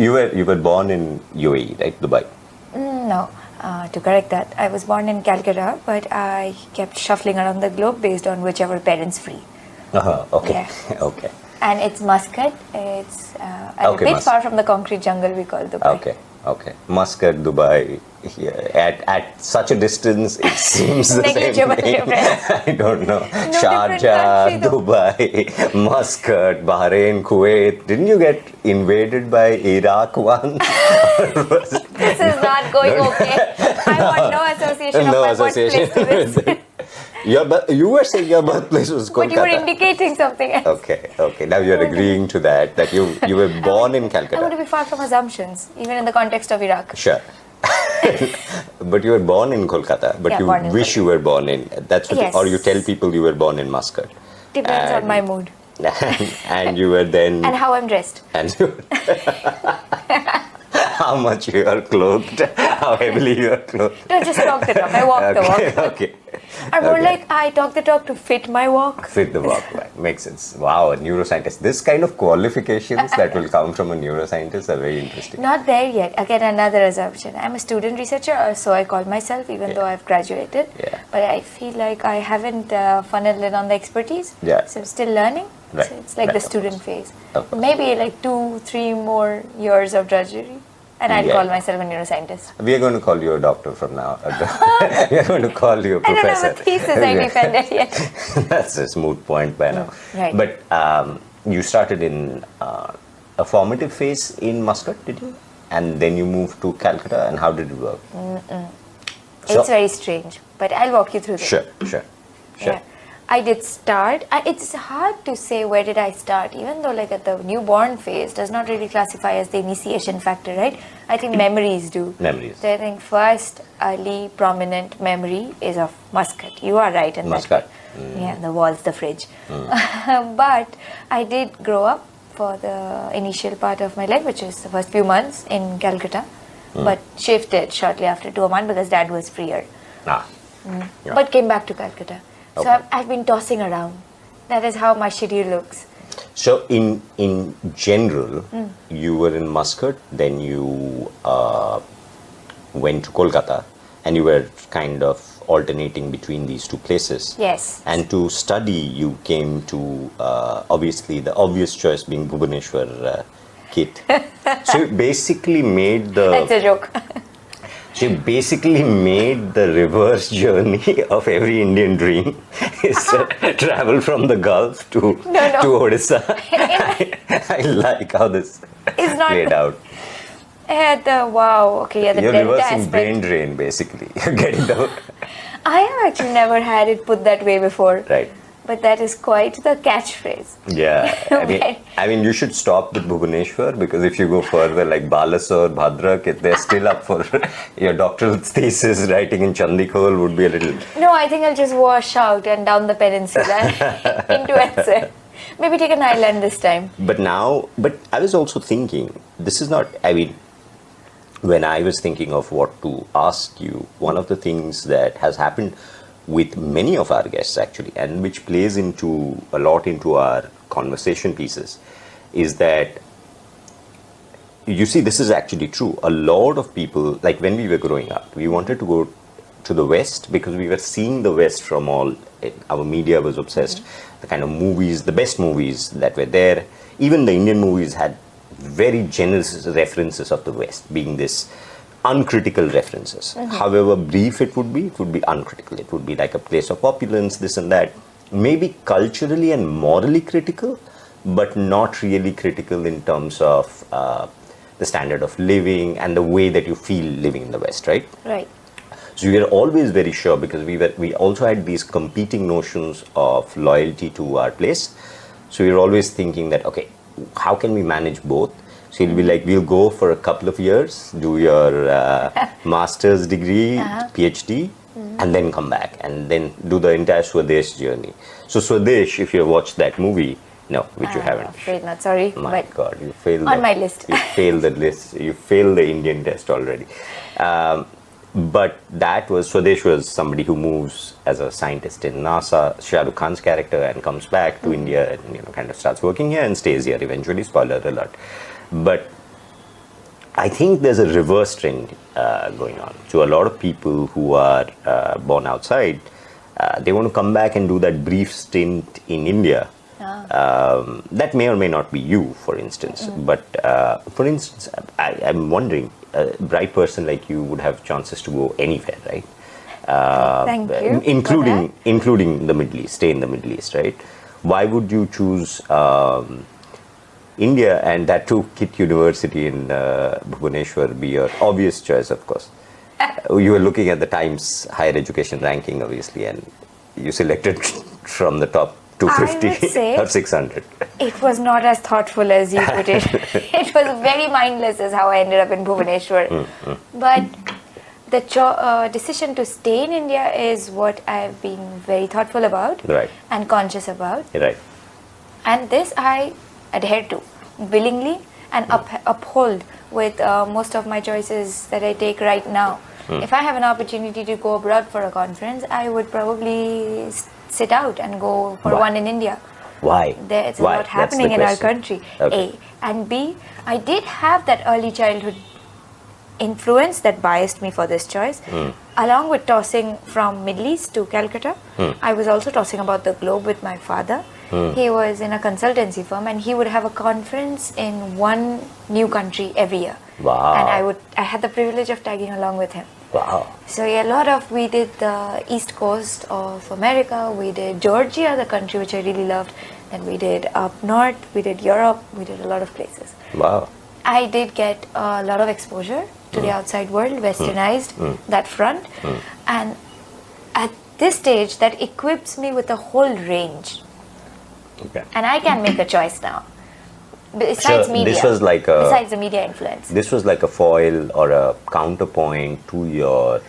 you were born in UAE, right? Dubai. No. To correct that, I was born in Calcutta, but I kept shuffling around the globe based on whichever parents free. Okay. Yeah. Okay. And it's Muscat. It's a bit far from the concrete jungle we call Dubai. Okay. Muscat, Dubai. Yeah. At such a distance, it seems the same thing. I don't know. Sharjah, Dubai, Muscat, Bahrain, Kuwait. Didn't you get invaded by Iraq once? This is not going okay. I want no association of my birthplace to this. You were saying your birthplace was Kolkata. But you were indicating something else. Okay. Now you're agreeing to that you were born in Calcutta. I want to be far from assumptions, even in the context of Iraq. Sure. But you were born in Kolkata, but you wish you were born in, or you tell people you were born in Muscat. Depends on my mood. And you were then... And how I'm dressed. And how much you are clothed, how heavily you are clothed. Don't just talk the talk, I walk the walk. Okay. I'm more like I talk the talk to fit my walk. Fit the walk, right. Makes sense. Wow, a neuroscientist. This kind of qualifications that will come from a neuroscientist are very interesting. Not there yet. Again, another assumption. I'm a student researcher, so I call myself, even though I've graduated. Yeah. But I feel like I haven't funneled in on the expertise. Yeah. So I'm still learning. Right. So it's like the student phase. Maybe like 2-3 more years of drudgery. And I'd call myself a neuroscientist. We are going to call you a doctor from now. We are going to call you a professor. I don't have a thesis I defended yet. That's a smooth point by now. Right. But you started in a formative phase in Muscat, did you? And then you moved to Calcutta, and how did it work? It's very strange, but I'll walk you through this. Sure. Yeah. I did start. It's hard to say where did I start, even though like at the newborn phase does not really classify as the initiation factor, right? I think memories do. Memories. So I think first early prominent memory is of Muscat. You are right in Muscat. that. Yeah, the walls, the fridge. But I did grow up for the initial part of my life, which is the first few months in Calcutta, but shifted shortly after to Oman because Dad was freer. Yeah. But came back to Calcutta. Okay. So I've been tossing around. That is how my schedule looks. So in general, you were in Muscat, then you went to Kolkata, and you were kind of alternating between these two places. Yes. And to study, you came to obviously the obvious choice being Bhubaneswar KIIT. So you basically made the... That's a joke. She basically made the reverse journey of every Indian dream is to travel from the Gulf to Odisha. I like how this played out. The You're reversing brain drain, basically. You're getting the... I have actually never had it put that way before. Right. But that is quite the catchphrase. Yeah. I mean, you should stop with Bhubaneswar, because if you go further, like Balasore, Bhadrak, they're still up for your doctoral thesis. Writing in Chandikhol would be a little... No, I think I'll just wash out and down the peninsula into Expats. Maybe take an island this time. But I was also thinking, this is not, I mean, when I was thinking of what to ask you, one of the things that has happened with many of our guests actually, and which plays into a lot into our conversation pieces, is that, you see, this is actually true. A lot of people, like when we were growing up, we wanted to go to the West because we were seeing the West from all, our media was obsessed, the kind of movies, the best movies that were there. Even the Indian movies had very generous references of the West, being this uncritical references. However brief it would be uncritical. It would be like a place of opulence, this and that. Maybe culturally and morally critical, but not really critical in terms of the standard of living and the way that you feel living in the West, right? Right. So we were always very sure, because we also had these competing notions of loyalty to our place. So we were always thinking that, okay, how can we manage both? So it'll be like, we'll go for a couple of years, do your master's degree, PhD, and then come back and then do the entire Swadesh journey. So Swadesh, if you have watched that movie, no, which you haven't. Afraid not, sorry. My God, you failed on my list. You failed the list. You failed the Indian test already. But that was, Swadesh was somebody who moves as a scientist in NASA, Shah Rukh Khan's character, and comes back to India and kind of starts working here and stays here eventually, spoiler alert. But I think there's a reverse trend going on. So a lot of people who are born outside, they want to come back and do that brief stint in India. That may or may not be you, for instance. But for instance, I'm wondering, a bright person like you would have chances to go anywhere, right? Thank you. Including the Middle East, stay in the Middle East, right? Why would you choose India, and that too KIIT University in Bhubaneswar be your obvious choice, of course? You were looking at the Times higher education ranking, obviously, and you selected from the top 250 or 600. It was not as thoughtful as you put it. It was very mindless is how I ended up in Bhubaneswar. But the decision to stay in India is what I've been very thoughtful about and conscious about. Right. And this I adhere to willingly and uphold with most of my choices that I take right now. If I have an opportunity to go abroad for a conference, I would probably sit out and go for one in India. Why? There's a lot happening in our country. A. And B, I did have that early childhood influence that biased me for this choice. Along with tossing from Middle East to Calcutta, I was also tossing about the globe with my father. He was in a consultancy firm and he would have a conference in one new country every year. Wow. And I had the privilege of tagging along with him. Wow. So yeah, we did the east coast of America, we did Georgia, the country which I really loved, and we did up north, we did Europe, we did a lot of places. Wow. I did get a lot of exposure to the outside world, westernized that front, and at this stage that equips me with a whole range. Okay. And I can make a choice now. Besides media, besides the media influence. This was like a foil or a counterpoint to your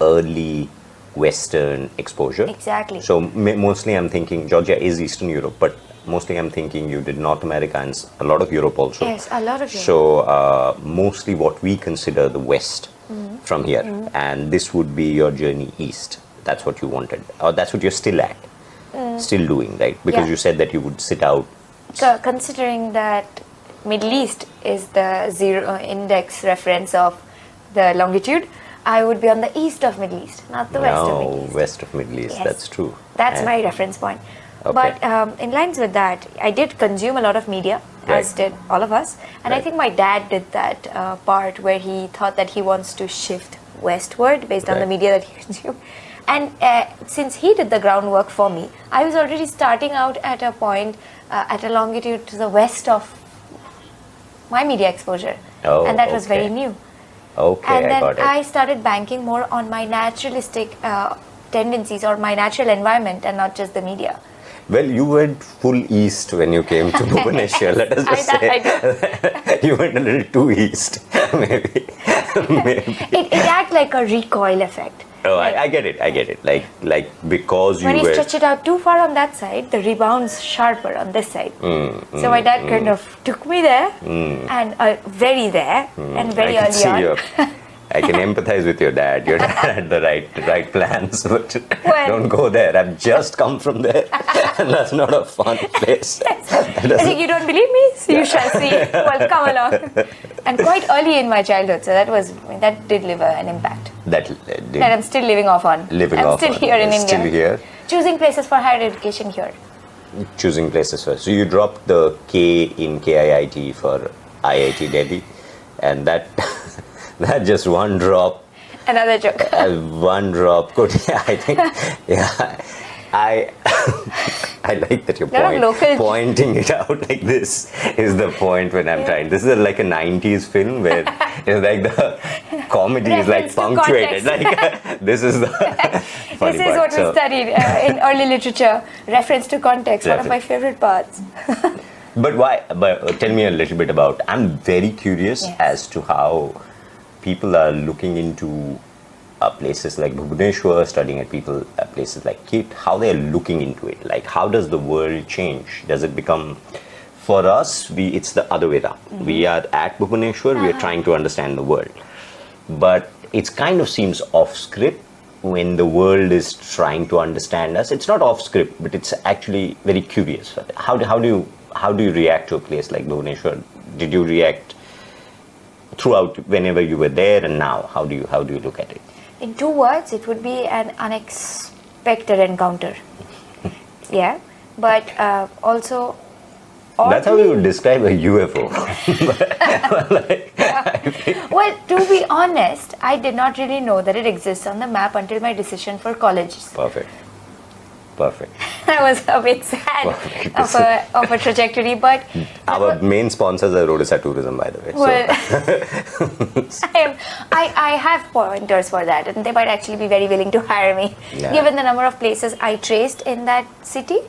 early Western exposure. Exactly. So mostly I'm thinking Georgia is Eastern Europe, but mostly I'm thinking you did North America and a lot of Europe also. Yes, a lot of Europe. So mostly what we consider the West from here, and this would be your journey east. That's what you wanted, or that's what you're still at, still doing, right? Because you said that you would sit out. So considering that Middle East is the zero index reference of the longitude, I would be on the east of Middle East, not the west of Middle East. West of Middle East, that's true. That's my reference point. Okay. But in lines with that, I did consume a lot of media, as did all of us. And I think my dad did that part where he thought that he wants to shift westward based on the media that he consumed. And since he did the groundwork for me, I was already starting out at a point, at a longitude to the west of my media exposure. And that was very new. Okay, and then I got it. I started banking more on my naturalistic tendencies or my natural environment and not just the media. Well, you went full east when you came to Bhubaneswar. Let us just say you went a little too east, maybe. It acts like a recoil effect. Oh, I get it. Like because when you stretch it out too far on that side, the rebound's sharper on this side. So my dad kind of took me there, and very there, and very early on. I can empathize with your dad. Your dad had the right plans, but don't go there. I've just come from there, and that's not a fun place. I think you don't believe me, so you shall see. Well, come along. And quite early in my childhood, so that did leave an impact. That I'm still living off on. I'm still here in India. Still here. Choosing places for higher education here. Choosing places for. So you dropped the K in KIIT for IIT Delhi, and that just one drop. Another joke. One drop could. I think. I like that you're pointing it out like this is the point when I'm trying. This is like a 90s film where it's like the comedy is like punctuated. Like this is the funny This is part. what we studied in early literature. Reference to context, one of my favorite parts. But why? But tell me a little bit about. I'm very curious as to how people are looking into places like Bhubaneswar, studying at places like KIIT, how they're looking into it. Like, how does the world change? Does it become, for us, it's the other way around. We are at Bhubaneswar, we are trying to understand the world. But it kind of seems off script when the world is trying to understand us. It's not off script, but it's actually very curious. How do you react to a place like Bhubaneswar? Did you react throughout whenever you were there and now? How do you look at it? In 2 words, it would be an unexpected encounter. Yeah, but also. That's how you would describe a UFO. Well, to be honest, I did not really know that it exists on the map until my decision for colleges. Perfect. That was a bit sad of a trajectory, but our main sponsors are Odisha Tourism, by the way. Well, I have pointers for that, and they might actually be very willing to hire me, given the number of places I traced in that city.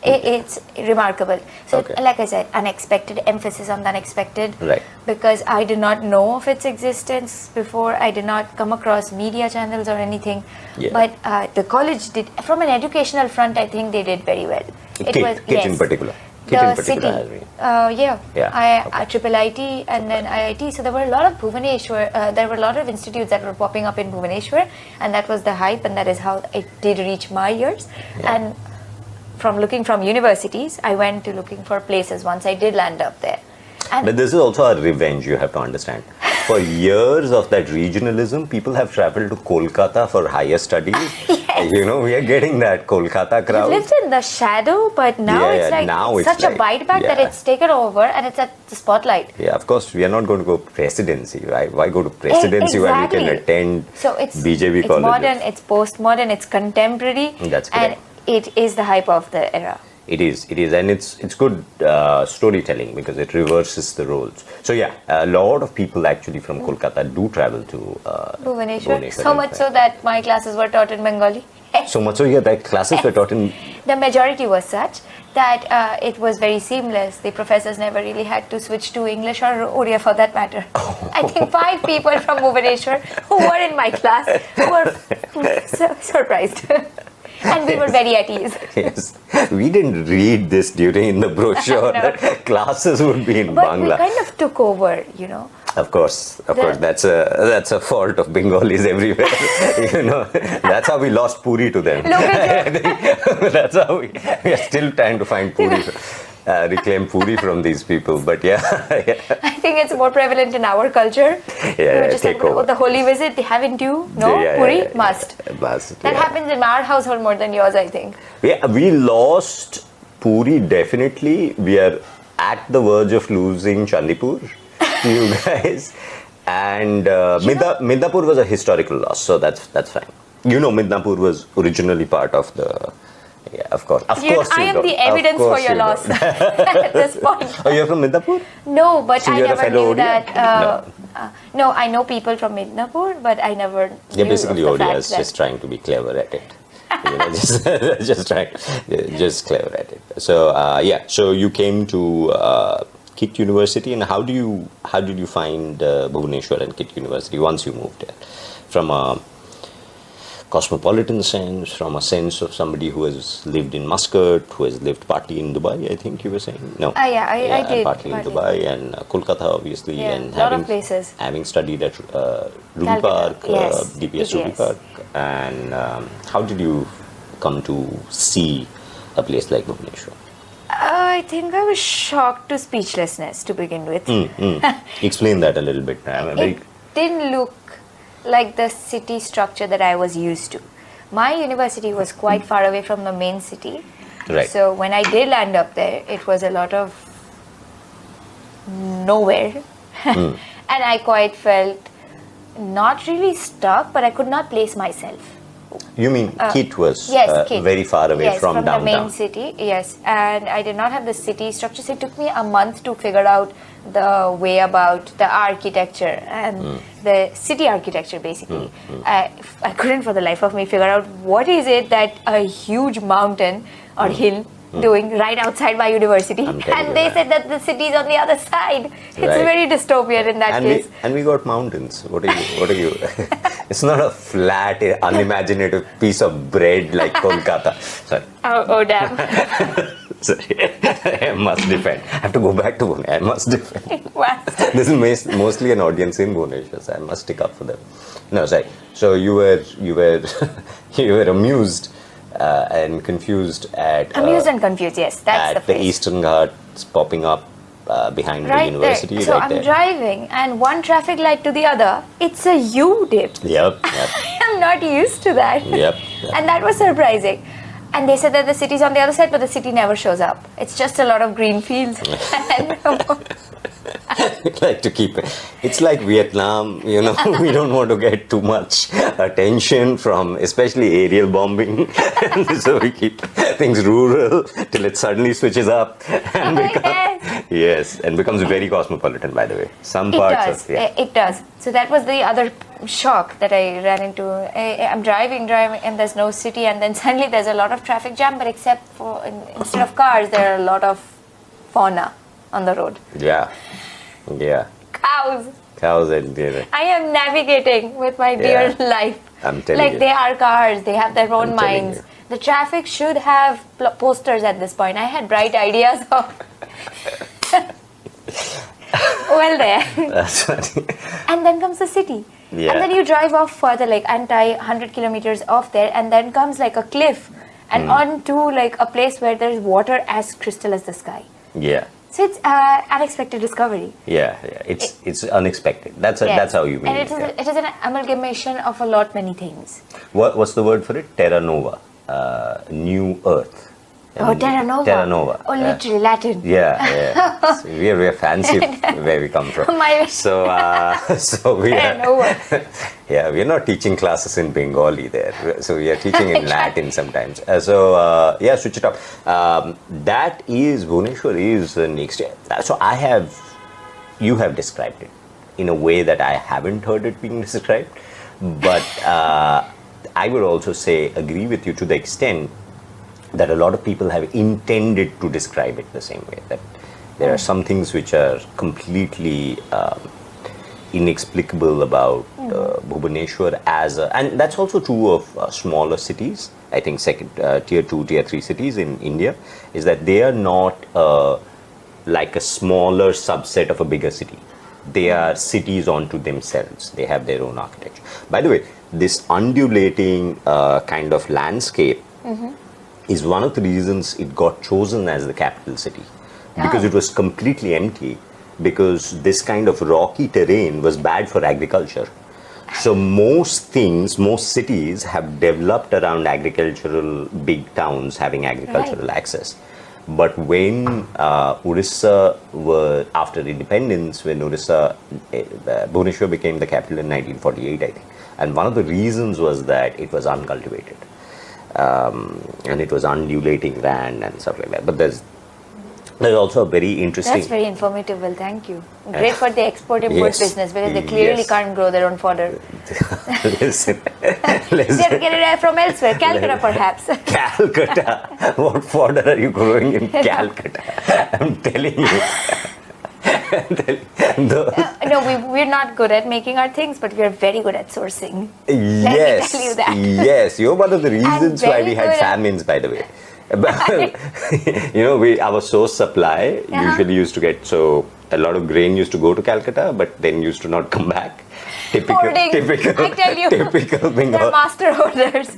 It's remarkable. So, like I said, unexpected, emphasis on the unexpected. Right. Because I did not know of its existence before. I did not come across media channels or anything. Yeah. But the college did, from an educational front, I think they did very well. KIIT in particular. The city. IIT and then IIT. So there were a lot of Bhubaneswar, there were a lot of institutes that were popping up in Bhubaneswar, and that was the hype, and that is how it did reach my ears. Yeah. And from looking from universities, I went to looking for places once I did land up there. And but this is also a revenge, you have to understand. For years of that regionalism, people have traveled to Kolkata for higher studies. Yes. You know, we are getting that Kolkata crowd. We've lived in the shadow, but now it's like such a bite back that it's taken over and it's at the spotlight. Yeah, of course, we are not going to go presidency, right? Why go to presidency when we can attend BJP colleges? It's modern, it's postmodern, it's contemporary. That's correct. And it is the hype of the era. It is, and it's good storytelling because it reverses the roles. So yeah, a lot of people actually from Kolkata do travel to Bhubaneswar. So much so that my classes were taught in Bengali. So much so, yeah, that classes were taught in. The majority was such that it was very seamless. The professors never really had to switch to English or Odia for that matter. I think 5 people from Bhubaneswar who were in my class were surprised. And we were very at ease. Yes. We didn't read this during the brochure that classes would be in Bangla. But we kind of took over, you know. Of course. That's a fault of Bengalis everywhere. You know, that's how we lost Puri to them. That's how we are still trying to find Puri. Reclaim Puri from these people, but yeah. I think it's more prevalent in our culture. Yeah, just like the holy visit, haven't you? No, Puri must. That happens in our household more than yours, I think. Yeah, we lost Puri definitely. We are at the verge of losing Chandipur to you guys, and Midnapur was a historical loss, so that's fine. You know, Midnapur was originally part of the. Yeah, of course. Of course, I am the evidence for your loss at this point. Oh, you're from Midnapur? No, but so I never knew that. No, I know people from Midnapur, but I never. Yeah, basically, Odia is just trying to be clever at it. You know, just clever at it. So so you came to KIIT University, and how did you find Bhubaneswar and KIIT University once you moved there? From a cosmopolitan sense, from a sense of somebody who has lived in Muscat, who has lived partly in Dubai, I think you were saying? No. I did. Partly in Dubai and Kolkata, obviously. Yeah, and a lot of places. Having studied at Ruby Park, DPS Ruby Park. And how did you come to see a place like Bhubaneswar? I think I was shocked to speechlessness to begin with. Explain that a little bit. It didn't look like the city structure that I was used to. My university was quite far away from the main city. Right. So when I did land up there, it was a lot of nowhere. And I quite felt not really stuck, but I could not place myself. You mean KIIT was KIIT. very far away from downtown? The main city, yes. And I did not have the city structure, so it took me a month to figure out the way about the architecture and the city architecture, basically. I couldn't for the life of me figure out what is it that a huge mountain or hill doing right outside my university, and they said that the city is on the other side. It's very dystopian in that case. And we got mountains. What are you? It's not a flat, unimaginative piece of bread like Kolkata. Sorry. Oh damn. Sorry. I must defend. I have to go back to Bhubaneswar. I must defend. This is mostly an audience in Bhubaneswar, so I must stick up for them. No, sorry. So you were you were amused and confused at amused and confused, yes, that's the phrase. The Eastern Ghats popping up behind the Right university. there. So right I'm there. driving, and one traffic light to the other, it's a U-dip. Yep. I'm not used to that. Yep. And that was surprising. And they said that the city's on the other side, but the city never shows up. It's just a lot of green fields. Like to keep it. It's like Vietnam, we don't want to get too much attention from especially aerial bombing. So we keep things rural till it suddenly switches up and becomes very cosmopolitan, by the way. Some parts It does. So that was the other shock that I ran into. I'm driving, and there's no city, and then suddenly there's a lot of traffic jam, but except for instead of cars, there are a lot of fauna on the road. Yeah. Cows and I am navigating with my dear life. I'm telling you. They are cars, they have their own I'm telling minds. you. The traffic should have posters at this point. I had bright ideas of well there. That's funny. And then comes the city. Yeah. And then you drive off further, like 100 kilometers off there, and then comes like a cliff and onto like a place where there's water as crystal as the sky. Yeah. So it's unexpected discovery. Yeah. It's unexpected. That's how you mean and it. it is an amalgamation of many things. What's the word for it? Terra nova, new earth. Terra nova. Terra nova. Oh, literally Latin. Yeah. So we're fancy where we come from. So we are. Yeah, we're not teaching classes in Bengali there. So we are teaching in Latin sometimes. Switch it up. That is Bhubaneswar is next year. So you have described it in a way that I haven't heard it being described, but I would also agree with you to the extent that a lot of people have intended to describe it the same way, that there are some things which are completely inexplicable about Bhubaneswar and that's also true of smaller cities. I think tier 2, tier 3 cities in India, is that they are not like a smaller subset of a bigger city. They are cities onto themselves. They have their own architecture. By the way, this undulating kind of landscape is one of the reasons it got chosen as the capital city, because it was completely empty, because this kind of rocky terrain was bad for agriculture. So most cities have developed around agricultural big towns having agricultural access. But when Odisha were after independence, when Bhubaneswar became the capital in 1948, I think, and one of the reasons was that it was uncultivated. And it was undulating land and stuff like that. But there's also a very interesting... That's very informative. Well, thank you. Great for the export-import business, because they clearly can't grow their own fodder. Listen. They have to get it from elsewhere. Calcutta, perhaps. Calcutta? What fodder are you growing in Calcutta? I'm telling you. No, we're not good at making our things, but we're very good at sourcing. Yes. Let me tell you that. Yes, you're one of the reasons why we had famines, by the way. Our source supply usually used to get, so a lot of grain used to go to Calcutta, but then used to not come back. Typical, I tell you, typical they're master hoarders.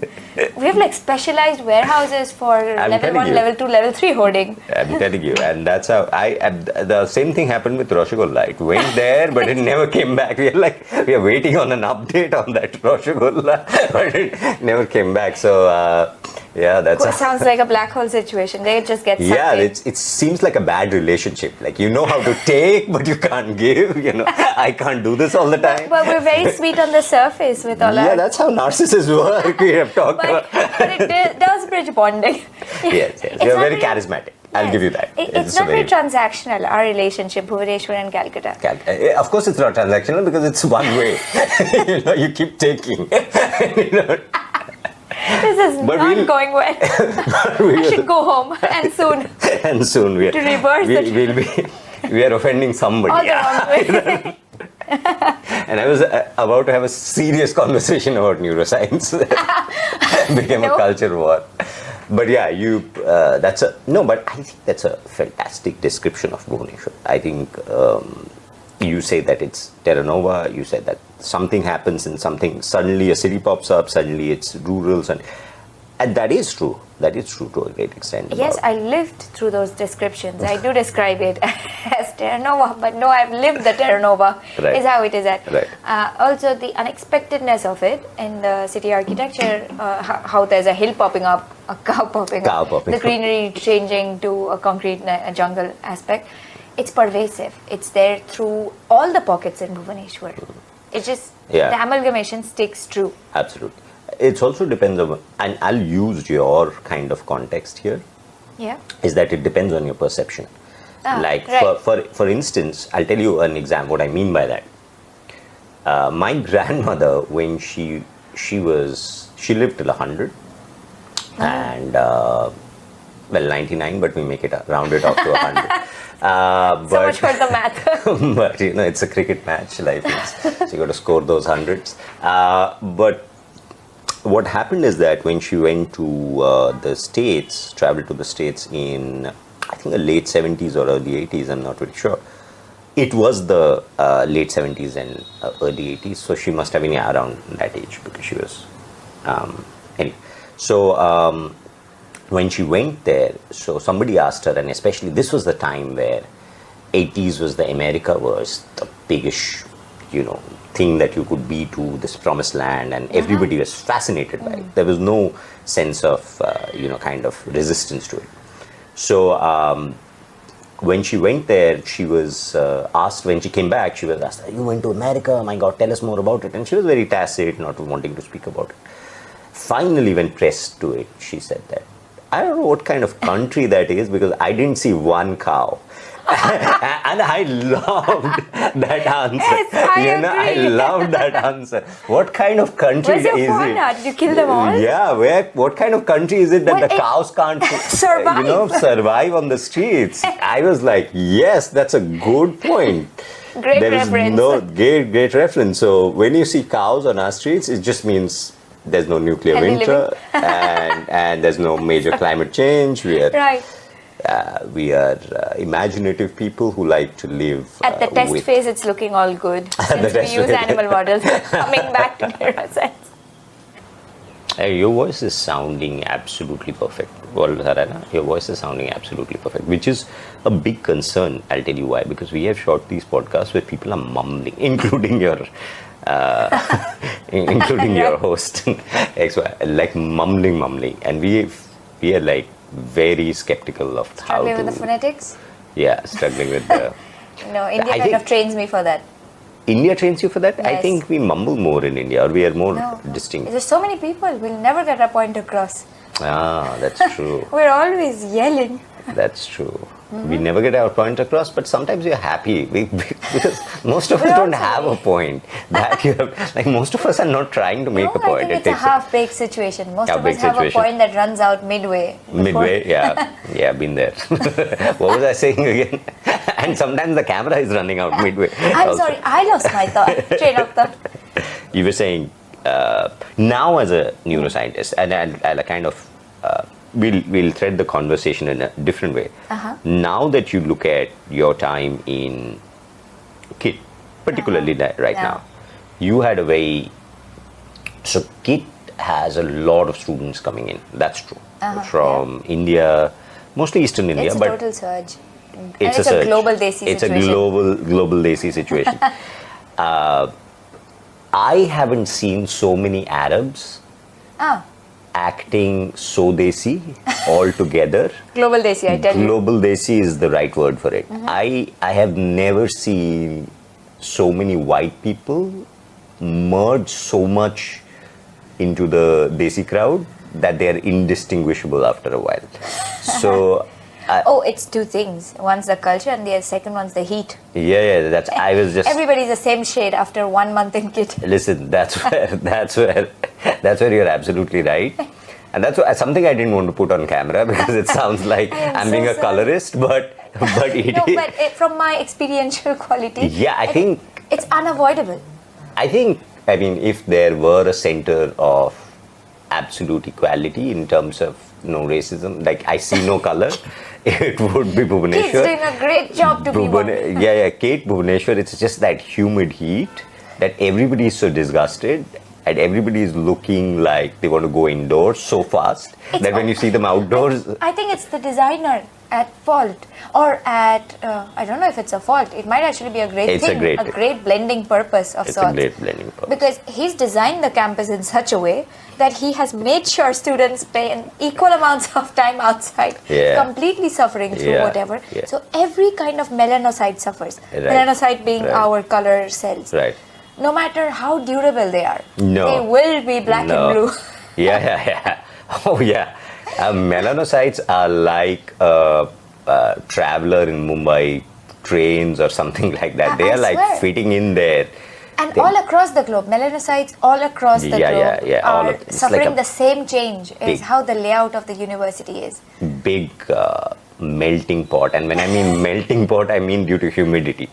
We have specialized warehouses for level 1, level 2, level 3 hoarding. I'm telling you, and that's how the same thing happened with Rasgulla. It went there, but it never came back. We are waiting on an update on that Rasgulla, but it never came back. So sounds like a black hole situation. They just get sucked in. It seems like a bad relationship. Like you know how to take, but you can't give. I can't do this all the time. But we're very sweet on the surface with all our... Yeah, that's how narcissists work. We have talked about. But it does bridge bonding. Yes. You're very charismatic. I'll give you that. It's not very transactional, our relationship, Bhubaneswar and Calcutta. Of course, it's not transactional because it's one way. You keep taking. This is not going well. I should go home and soon. And soon we are offending somebody. All the wrong way. And I was about to have a serious conversation about neuroscience. Became a culture war. But yeah, but I think that's a fantastic description of Bhubaneswar. I think you say that it's terra nova, you said that something happens in something, suddenly a city pops up, suddenly it's rural, and that is true. That is true to a great extent. Yes, I lived through those descriptions. I do describe it as Terra Nova, but no, I've lived the Terra Nova. Right. Is how it is at. Right. Also, the unexpectedness of it in the city architecture, how there's a hill popping up, a cow popping up, the greenery changing to a concrete jungle aspect. It's pervasive. It's there through all the pockets in Bhubaneswar. It just, the amalgamation sticks true. Absolutely. It also depends on, and I'll use your kind of context here. Yeah. Is that it depends on your perception. Like for instance, I'll tell you an example. What I mean by that. My grandmother, when she lived till 100, and 99, but we make it round it up to 100. So much for the math. But it's a cricket match, life is. So you got to score those hundreds. But what happened is that when she went to the States, traveled to the States in, I think, the late 70s or early 80s, I'm not really sure. It was the late 70s and early 80s, so she must have been around that age because she was. Anyway. So when she went there, so somebody asked her, and especially this was the time where 80s was the America was the biggest, thing that you could be to this promised land, and everybody was fascinated by it. There was no sense of, kind of resistance to it. So when she went there, she was asked, when she came back, she was asked, you went to America, oh my God, tell us more about it. And she was very tacit, not wanting to speak about it. Finally, when pressed to it, she said that, I don't know what kind of country that is because I didn't see one cow. And I loved that answer. Yes, I agree. I loved that answer. What kind of country is it? Did you kill them all? Yeah, what kind of country is it that the cows can't survive on the streets? I was like, yes, that's a good point. Great reference. Great reference. So when you see cows on our streets, it just means there's no nuclear winter and there's no major climate change. We are imaginative people who like to live. At the test phase, it's looking all good. Since we use animal models. Coming back to neuroscience. Your voice is sounding absolutely perfect. Well, Sarana, your voice is sounding absolutely perfect, which is a big concern. I'll tell you why. Because we have shot these podcasts where people are mumbling, including your your host, like mumbling, and we are like very skeptical of struggling with the phonetics. Yeah, struggling with the. No, India kind of trains me for that. India trains you for that? Yes. I think we mumble more in India, or we are more distinct. There's so many people, we'll never get our point across. Ah, that's true. We're always yelling. That's true. We never get our point across, but sometimes we're happy because most of us don't have a point. That you have, like most of us are not trying to make a point. I think it's a half-baked situation. Most of us have a point that runs out midway. Yeah, been there. What was I saying again? And sometimes the camera is running out midway. I'm sorry, I lost my train of thought. You were saying now as a neuroscientist, and I'll kind of we'll thread the conversation in a different way. Now that you look at your time in KIIT, particularly right now, you had a very... So KIIT has a lot of students coming in. That's true. From India, mostly Eastern India. It's a total surge. It's a global desi situation. It's a global desi situation. I haven't seen so many Arabs acting so desi all together. Global desi, I tell you. Global desi is the right word for it. I have never seen so many white people merge so much into the desi crowd that they are indistinguishable after a while. So it's two things. One's the culture and the second one's the heat. Yeah, that's... I was just... Everybody's the same shade after 1 month in KIIT. Listen, that's where you're absolutely right. And that's something I didn't want to put on camera because it sounds like I'm being a colorist, but from my experiential quality, I think it's unavoidable. I mean, if there were a center of absolute equality in terms of no racism, like I see no color, it would be Bhubaneswar. KIIT's doing a great job to be one. KIIT, Bhubaneswar, it's just that humid heat that everybody is so disgusted and everybody is looking like they want to go indoors so fast that when you see them outdoors... I think it's the designer. at fault or at, I don't know if it's a fault, it might actually be a great thing, a great blending purpose of sorts. It's a great blending purpose. Because he's designed the campus in such a way that he has made sure students spend equal amounts of time outside, completely suffering through whatever. So every kind of melanocyte suffers. Melanocyte being our color cells. No matter how durable they are, they will be black and blue. Oh yeah. Melanocytes are like a traveler in Mumbai trains or something like that. They are like fitting in there. And all across the globe, melanocytes all across the globe are suffering like the same change as how the layout of the university is. Big melting pot, and when I mean melting pot, I mean due to humidity.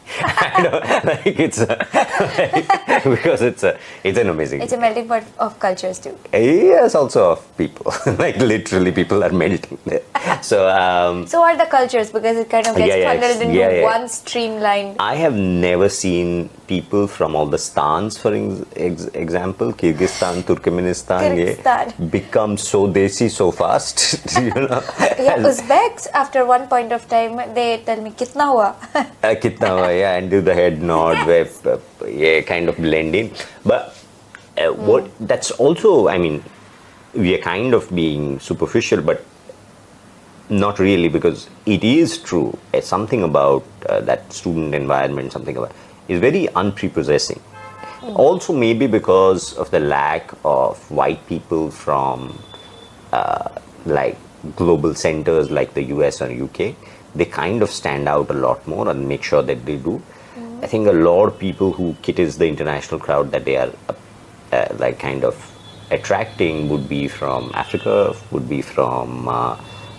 Because it's an amazing. It's a melting pot of cultures too. Yes, also of people. Like literally, people are melting there. So are the cultures, because it kind of gets funneled into one streamlined. I have never seen people from all the stans, for example, Kyrgyzstan, Turkmenistan, become so desi so fast. Uzbeks, after one point of time, they tell me, kitna hua? Kitna hua, and do the head nod, where, kind of blend in. But what that's also, I mean, we are kind of being superficial, but not really, because it is true. Something about that student environment, something about is very unprepossessing. Also, maybe because of the lack of white people from like global centers like the US or UK, they kind of stand out a lot more and make sure that they do. I think a lot of people who KIIT is the international crowd that they are like kind of attracting would be from Africa, would be from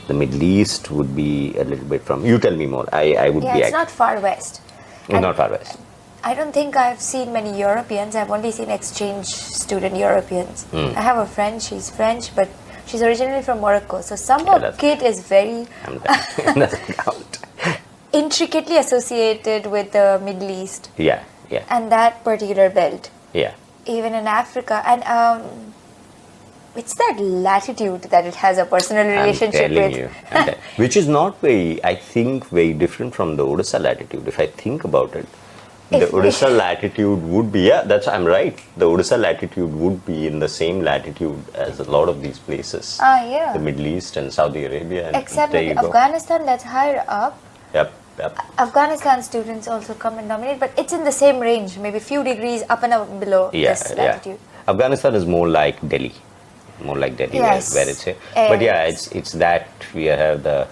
the Middle East, would be a little bit from, you tell me more. I would be. It's not far west. It's not far west. I don't think I've seen many Europeans. I've only seen exchange student Europeans. I have a friend, she's French, but she's originally from Morocco. So somehow KIIT is very intricately associated with the Middle East. And that particular belt. Even in Africa. And it's that latitude that it has a personal relationship with. Which is not very, I think, very different from the Odisha latitude. If I think about it, the Odisha latitude would be, I'm right. The Odisha latitude would be in the same latitude as a lot of these places. The Middle East and Saudi Arabia. And except in Afghanistan, that's higher up. Afghanistan students also come and dominate, but it's in the same range, maybe a few degrees up and below this latitude. Afghanistan is more like Delhi. More like Delhi, where it's here. But it's that we have the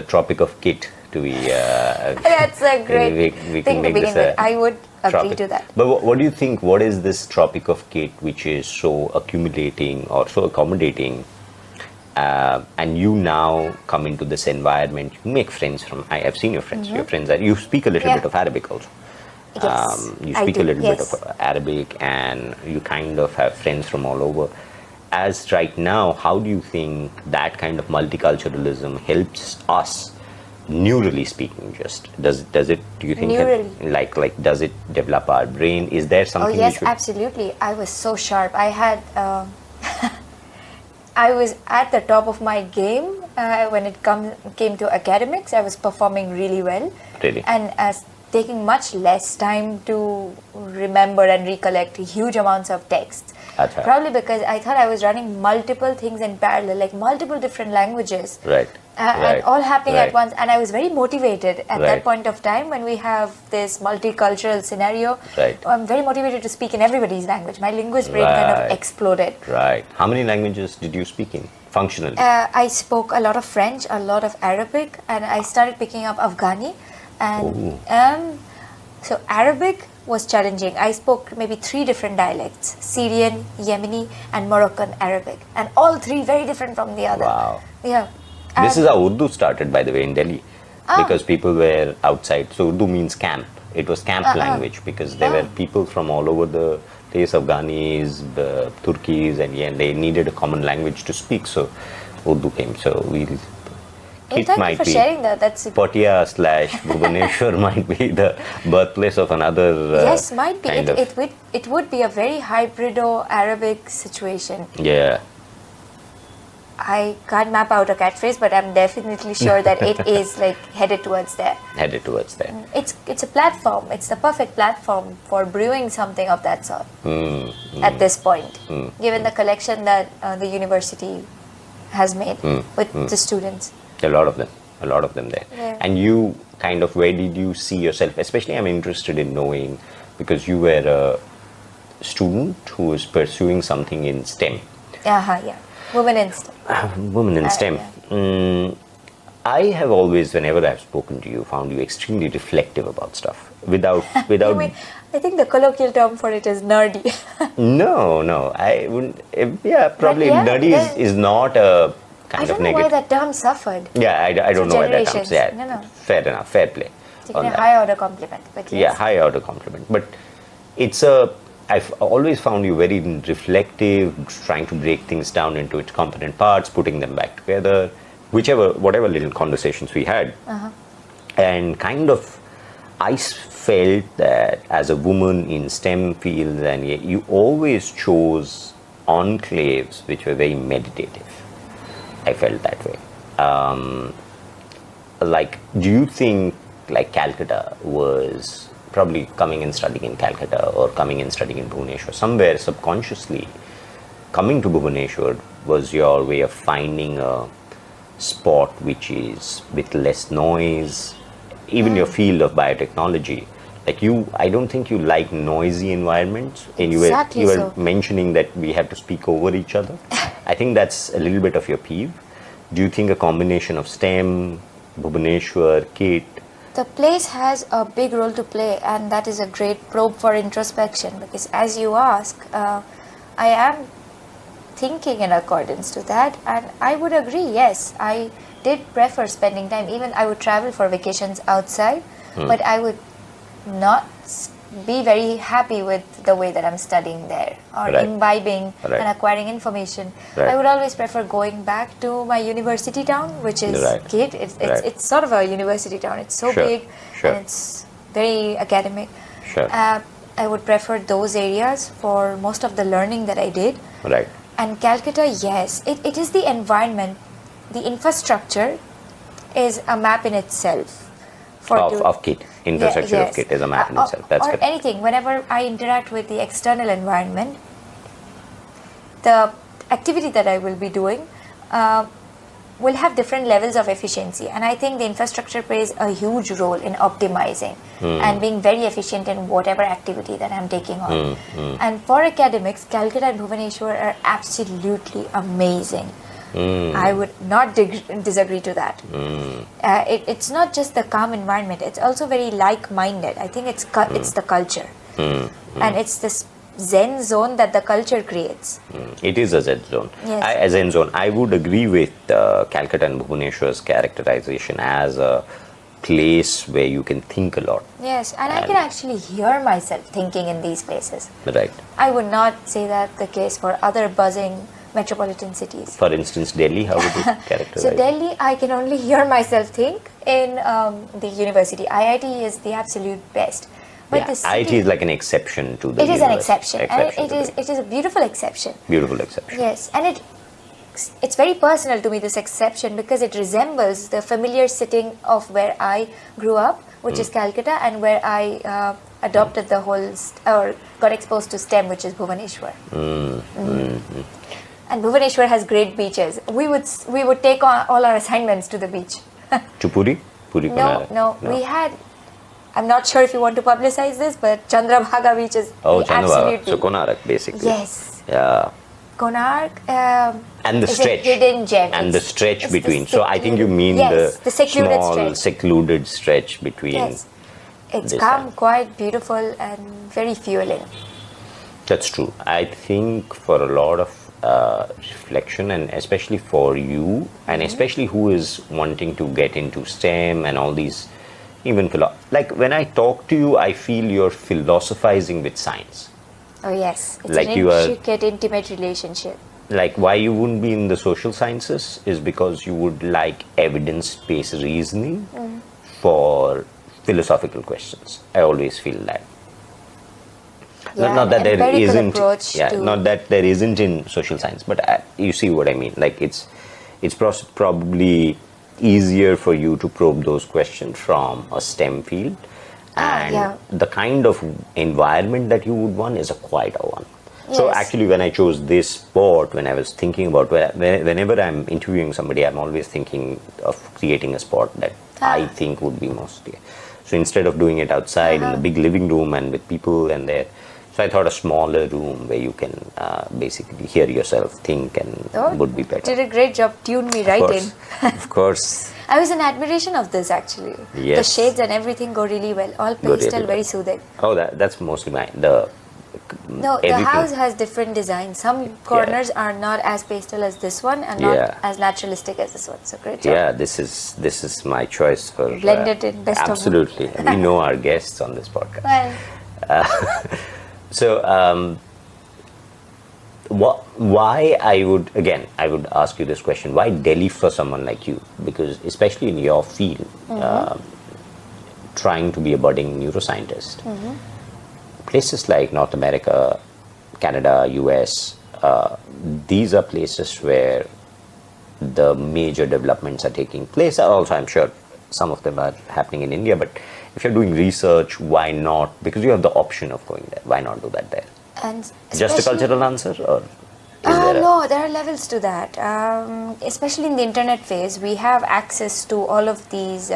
tropic of KIIT to be. That's a great thing to begin with. I would agree to that. But what do you think? What is this tropic of KIIT which is so accumulating or so accommodating? And you now come into this environment. You make friends from. I have seen your friends. Your friends are. You speak a little bit of Arabic also. You speak a little bit of Arabic, and you kind of have friends from all over. As right now, how do you think that kind of multiculturalism helps us, neurally speaking? Just does it? Do you think like does it develop our brain? Is there something? Oh yes, absolutely. I was so sharp. I had I was at the top of my game when it came to academics. I was performing really well. Really, and as taking much less time to remember and recollect huge amounts of texts. Probably because I thought I was running multiple things in parallel, like multiple different languages. And all happening at once. And I was very motivated at that point of time when we have this multicultural scenario. I'm very motivated to speak in everybody's language. My linguist brain kind of exploded. How many languages did you speak in functionally? I spoke a lot of French, a lot of Arabic, and I started picking up Afghani. And so Arabic was challenging. I spoke maybe 3 different dialects: Syrian, Yemeni, and Moroccan Arabic, and all 3 very different from the other. This is how Urdu started, by the way, in Delhi, because people were outside. So Urdu means camp. It was camp language because there were people from all over the place, Afghanis, the Turkis, and they needed a common language to speak. So Urdu came. So thank you for sharing that. That's Patia / Bhubaneswar might be the birthplace of another. Yes, might be. It would be a very hybrido Arabic situation. I can't map out a catchphrase, but I'm definitely sure that it is like headed towards there. Headed towards there. It's a platform. It's the perfect platform for brewing something of that sort at this point, given the collection that the university has made with the students. A lot of them there. Yeah. And you kind of, where did you see yourself? Especially, I'm interested in knowing, because you were a student who was pursuing something in STEM. Yeah. Women in STEM. Women in STEM. Yeah. I have always, whenever I've spoken to you, found you extremely reflective about stuff. Without. You mean, I think the colloquial term for it is nerdy. No, I wouldn't. Yeah, probably nerdy is not a kind of negative. I don't know why that term suffered. Yeah, I don't know why that comes. Yeah, No. Fair enough, fair play. Taking a high order compliment, but yes. Yeah, high order compliment. But I've always found you very reflective, trying to break things down into its component parts, putting them back together, whatever little conversations we had. And kind of, I felt that as a woman in STEM fields, and you always chose enclaves which were very meditative. I felt that way. Do you think like Calcutta was probably coming and studying in Calcutta or coming and studying in Bhubaneswar, somewhere subconsciously coming to Bhubaneswar was your way of finding a spot which is with less noise, even your field of biotechnology. Like I don't think you like noisy environments, and you were mentioning that we have to speak over each other. I think that's a little bit of your peeve. Do you think a combination of STEM, Bhubaneswar, KIIT? The place has a big role to play, and that is a great probe for introspection, because as you ask, I am thinking in accordance to that, and I would agree, yes, I did prefer spending time. Even I would travel for vacations outside, but I would not be very happy with the way that I'm studying there or imbibing and acquiring information. I would always prefer going back to my university town, which is KIIT. It's sort of a university town. It's so big and it's very academic. I would prefer those areas for most of the learning that I did. And Calcutta, yes, it is the environment. The infrastructure is a map in itself. Of KIIT. Infrastructure of KIIT is a map in itself. That's correct. Anything. Whenever I interact with the external environment, the activity that I will be doing will have different levels of efficiency. And I think the infrastructure plays a huge role in optimizing and being very efficient in whatever activity that I'm taking on. And for academics, Calcutta and Bhubaneswar are absolutely amazing. I would not disagree to that. It's not just the calm environment, it's also very like-minded. I think it's the culture. And it's this Zen zone that the culture creates. It is a Zen zone. Yes. A Zen zone. I would agree with Calcutta and Bhubaneswar's characterization as a place where you can think a lot. Yes, and I can actually hear myself thinking in these places. I would not say that the case for other buzzing metropolitan cities. For instance, Delhi, how would you characterize? So Delhi, I can only hear myself think in the university. IIT is the absolute best. But the city, IIT is like an exception to the It is an exception. And it is a beautiful exception. Beautiful exception. Yes, and it's very personal to me, this exception, because it resembles the familiar setting of where I grew up, which is Calcutta, and where I adopted the whole, or got exposed to STEM, which is Bhubaneswar. And Bhubaneswar has great beaches. We would take all our assignments to the beach. To Puri? No. We had, I'm not sure if you want to publicize this, but Chandrabhaga beach is absolutely. So Konark, basically. Yes. Yeah. Konark and the is stretch. a hidden gem. And the stretch between. So I think you mean the small, secluded stretch between. Yes. It's calm, quiet, beautiful, and very fueling. That's true. I think for a lot of reflection, and especially for you, and especially who is wanting to get into STEM and all these, even like when I talk to you, I feel you're philosophizing with science. Oh yes, it's like an intricate, intimate relationship. Like why you wouldn't be in the social sciences is because you would like evidence-based reasoning for philosophical questions. I always feel that. Not that there isn't. Not that there isn't in social science, but you see what I mean. Like it's it's probably easier for you to probe those questions from a STEM field. And the kind of environment that you would want is a quieter one. So actually, when I chose this sport, when I was thinking about whenever I'm interviewing somebody, I'm always thinking of creating a sport that I think would be most. So instead of doing it outside in the big living room and with people and there, so I thought a smaller room where you can basically hear yourself think and would be better. Did a great job, tuned me right in. Of course. I was in admiration of this actually. Yes. The shades and everything go really well. All pastel, very soothing. Oh, that's mostly mine. No, the house has different designs. Some corners are not as pastel as this one and not as naturalistic as this one. So great job. Yeah, this is my choice for blended in best absolutely. of We know our guests on this podcast. Well. So why I would ask you this question: why Delhi for someone like you? Because especially in your field, trying to be a budding neuroscientist. Places like North America, Canada, US, these are places where the major developments are taking place. Also, I'm sure some of them are happening in India, but if you're doing research, why not? Because you have the option of going there. Why not do that there? And just a cultural answer? Or no, there are levels to that. Especially in the internet phase, we have access to all of these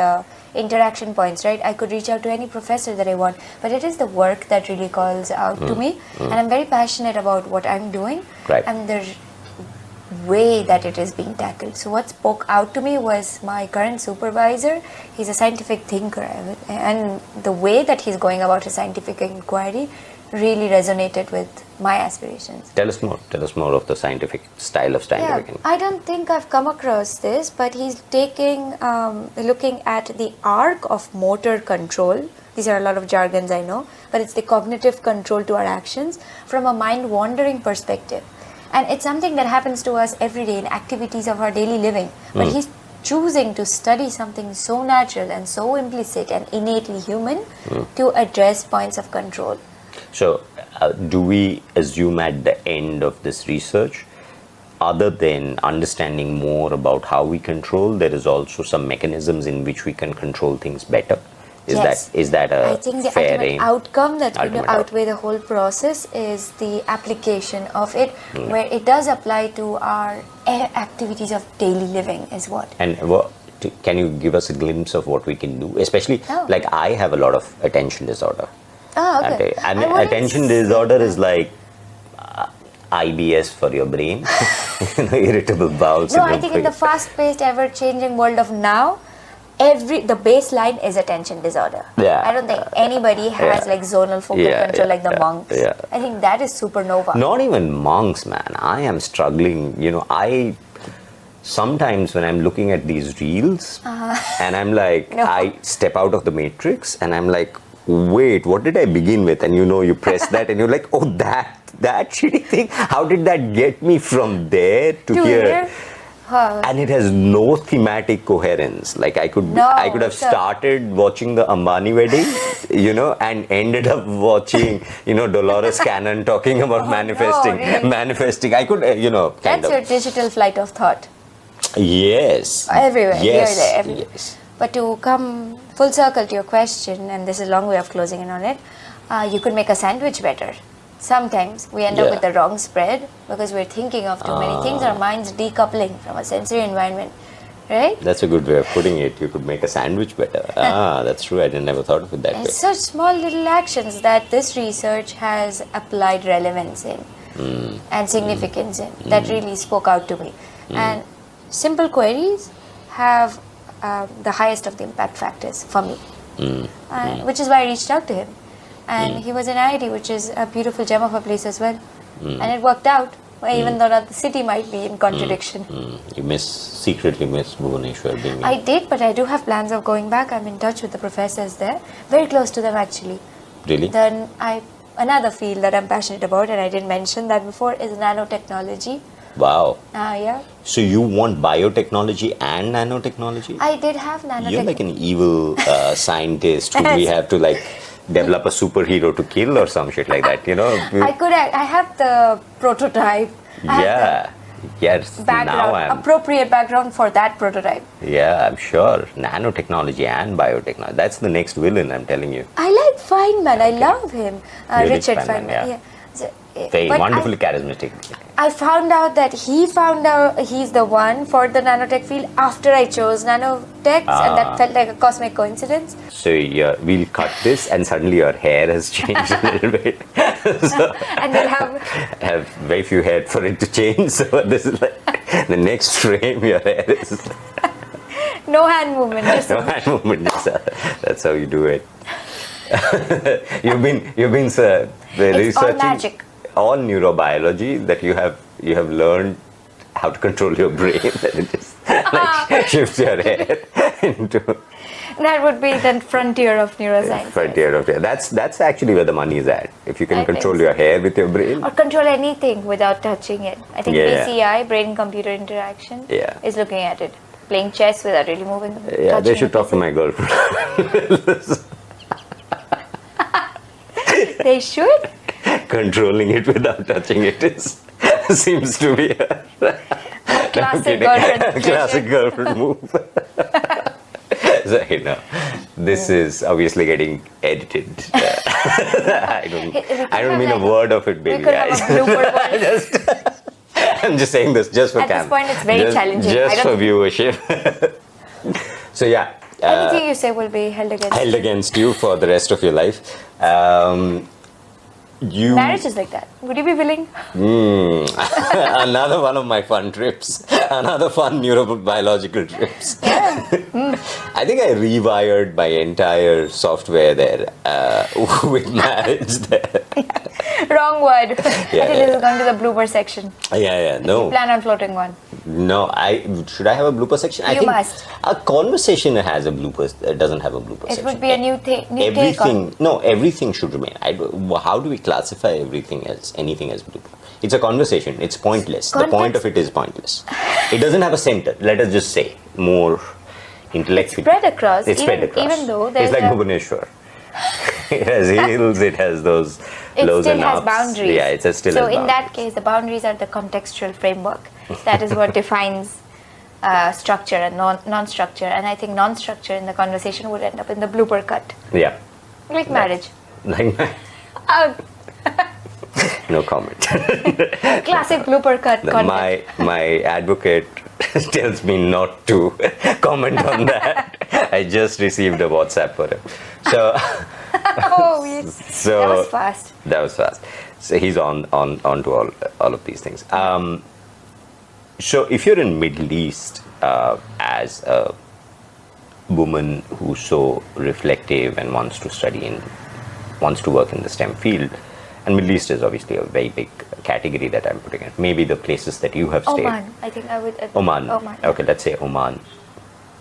interaction points, right? I could reach out to any professor that I want, but it is the work that really calls out to me, and I'm very passionate about what I'm doing, and the way that it is being tackled. So what spoke out to me was my current supervisor. He's a scientific thinker, and the way that he's going about his scientific inquiry really resonated with my aspirations. Tell us more of the scientific style of scientific inquiry. I don't think I've come across this, but he's looking at the arc of motor control. These are a lot of jargons, I know, but it's the cognitive control to our actions from a mind-wandering perspective. And it's something that happens to us every day in activities of our daily living. But he's choosing to study something so natural and so implicit and innately human to address points of control. So, do we assume at the end of this research, other than understanding more about how we control, there is also some mechanisms in which we can control things better? Is that a I think the fair ultimate aim? outcome that will outweigh the whole process is the application of it, where it does apply to our activities of daily living is what. And can you give us a glimpse of what we can do? Especially, like I have a lot of attention disorder. Oh, okay. And attention disorder is like IBS for your brain, irritable bowel syndrome. No, I think in the fast-paced, ever-changing world of now, the baseline is attention disorder. I don't think anybody has like zonal focal control like the monks. I think that is supernova. Not even monks, man. I am struggling. Sometimes when I'm looking at these reels and I'm like, I step out of the matrix and I'm like, wait, what did I begin with? And you press that and you're like, oh, that shitty thing. How did that get me from there to here? And it has no thematic coherence. Like I could have started watching the Ambani wedding, and ended up watching, Dolores Cannon talking about manifesting. I could, That's your digital flight of thought. Yes. Everywhere. Yes. Here, there, everywhere. Yes. But to come full circle to your question, and this is a long way of closing in on it, you could make a sandwich better. Sometimes we end up with the wrong spread because we're thinking of too many things. Our mind's decoupling from a sensory environment, right? That's a good way of putting it. You could make a sandwich better. That's true. I never thought of it that way. Such small little actions that this research has applied relevance in and significance in that really spoke out to me. And simple queries have the highest of the impact factors for me, which is why I reached out to him. And he was in IIT, which is a beautiful gem of a place as well. And it worked out, even though the city might be in contradiction. You secretly miss Bhubaneswar being I did, but I do have plans of going back. I'm in touch with the professors there, very close to them actually. Really? Then another field that I'm passionate about, and I didn't mention that before, is nanotechnology. Wow. Yeah. So you want biotechnology and nanotechnology? I did have nanotechnology. You're like an evil scientist who we have to develop a superhero to kill or some shit like that, I have the prototype. Yes, now background, I'm. appropriate background for that prototype. Yeah, I'm sure. Nanotechnology and biotechnology. That's the next villain, I'm telling you. I like Feynman. I love him. Really, Richard Feynman, Feynman. yeah. So, Very but wonderfully charismatic. I found out that he found out he's the one for the nanotech field after I chose nanotech, and that felt like a cosmic coincidence. So we'll cut this, and suddenly your hair has changed a little bit. So And we'll have have very few hair for it to change. So this is like the next frame. Your hair is no hand movement. Just no hand movement. That's how you do it. you've been it's all researching magic. all neurobiology that you have learned how to control your brain. That it just like shifts your hair into That would be the frontier of neuroscience. frontier of hair. That's actually where the money is at. If you can I think control so. your hair with your brain. Or control anything without touching it. I think Yeah. BCI, brain-computer interaction, Yeah. is looking at it. Playing chess without really moving. Yeah, touching they should it. talk to my girlfriend. They should. Controlling it without touching it is seems to be a Classic girlfriend classic situation. girlfriend move. So, this is obviously getting edited. I don't mean a word of it, We baby. could have a blooper one. I'm just saying this just for At this cam. point, it's very challenging. Just I for don't- viewership. So yeah, Anything you say will be held against held you. against you for the rest of your life. Marriage is like that. Would you be willing? Another one of my fun trips. Another fun neurobiological trips. I think I rewired my entire software there with marriage there. Wrong word. I think yeah. this is going to the blooper section. Yeah, no. Plan on floating one. No, should I have a blooper section? I You think must. a conversation has a blooper, doesn't have a blooper It section. would be a new take on. Everything should remain. How do we classify everything as anything as blooper? It's a conversation. It's pointless. The point of it is pointless. It doesn't have a center. Let us just say more intellectual. Spread across. It's spread even, across. Even though there's it's like Bhubaneswar. It has hills. It has those it lows still and has ups. boundaries. Yeah, it still so has in that boundaries. case, the boundaries are the contextual framework. That is what defines structure and non-structure. And I think non-structure in the conversation would end up in the blooper cut, Yeah. like marriage. Like Uh, no comment. classic blooper cut content. My advocate tells me not to comment on that. I just received a WhatsApp for him. So Oh, yes. so That was fast. That was fast. So he's on to all of these things. So if you're in Middle East as a woman who's so reflective and wants to work in the STEM field, and Middle East is obviously a very big category that I'm putting in. Maybe the places that you have stayed. Oman. I think I would. Oman. Oman. Okay, let's say Oman.